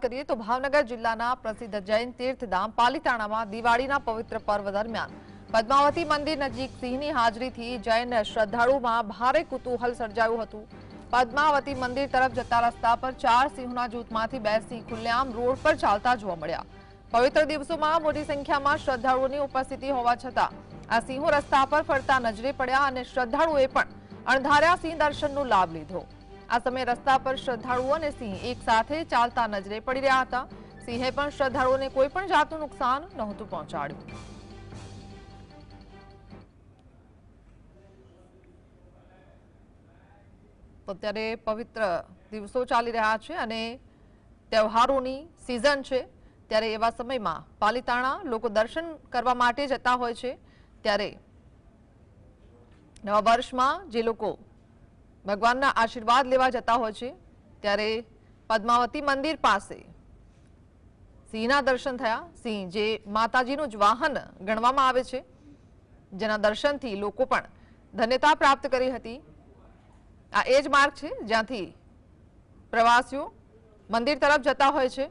કરીએ તો ભાવનગર જિલ્લાના પ્રસિદ્ધ જૈન તીર્થધામ પાલિતાણામાં દિવાળીના પવિત્ર પર્વ દરમિયાન પદ્માવતી મંદિર નજીક સિંહની હાજરીથી જૈન શ્રદ્ધાળુઓમાં ભારે કુતૂહલ સર્જાયું હતું। પદ્માવતી મંદિર તરફ જતા રસ્તા પર 4 સિંહોના જૂથમાંથી 2 સિંહ ખુલ્લેઆમ રોડ પર ચાલતા જોવા મળ્યા। પવિત્ર દિવસોમાં મોટી સંખ્યામાં શ્રદ્ધાળુઓની ઉપસ્થિતિ હોવા છતાં આ સિંહો રસ્તા પર ફરતા નજરે પડ્યા અને શ્રદ્ધાળુઓએ પણ અણધાર્યા સિંહ દર્શનનો લાભ લીધો। આ સમયે રસ્તા પર શ્રદ્ધાળુઓ અને સિંહ એક સાથે ચાલતા નજરે પડી રહ્યા હતા। સિંહે પણ શ્રદ્ધાળુઓને કોઈ પણ જાતનું નુકસાન નહોતું પહોંચાડ્યું। તો અત્યારે પવિત્ર દિવસો ચાલી રહ્યા છે અને તહેવારોની સિઝન છે, ત્યારે એવા સમયમાં પાલિતાણા લોકો દર્શન કરવા માટે જતા હોય છે। ત્યારે નવા વર્ષમાં જે લોકો ભગવાનના આશીર્વાદ લેવા જતા હોય છે ત્યારે પદ્માવતી મંદિર પાસે સિંહના દર્શન થયા। સિંહ જે માતાજીનું જ વાહન ગણવામાં આવે છે, જેના દર્શનથી લોકો પણ ધન્યતા પ્રાપ્ત કરી હતી। આ એ જ માર્ગ છે જ્યાંથી પ્રવાસીઓ મંદિર તરફ જતા હોય છે।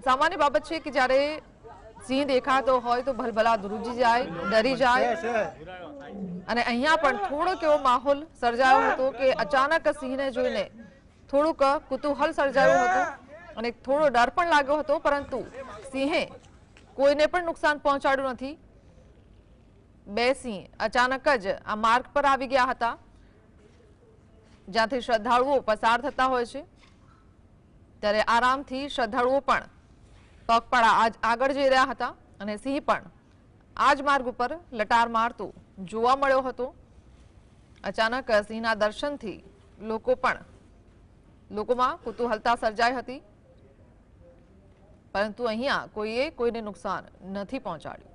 સામાન્ય બાબત છે કે જ્યારે સિંહ દેખાતો હોય તો ભલભલા ધ્રુજી જાય, ડરી જાય અને અહીંયા પણ થોડોક એવો માહોલ સર્જાયો હતો કે અચાનક સિંહને જોઈને થોડુંક કુતૂહલ સર્જાયું હતું અને થોડો ડર પણ લાગ્યો હતો, પરંતુ સિંહે કોઈને પણ નુકસાન પહોંચાડ્યું નથી। 2 સિંહ અચાનક જ આ માર્ગ પર આવી ગયા હતા જ્યાંથી શ્રદ્ધાળુઓ પસાર થતા હોય છે, ત્યારે આરામથી શ્રદ્ધાળુઓ પણ પગપાળા આગળ જઈ રહ્યા હતા અને સિંહ પણ આ જ માર્ગ ઉપર લટાર મારતો જોવા મળ્યો હતો। અચાનક સિંહના દર્શનથી લોકોમાં કુતૂહલતા સર્જાઈ હતી, પરંતુ અહીંયા કોઈએ કોઈને નુકસાન નથી પહોંચાડ્યું।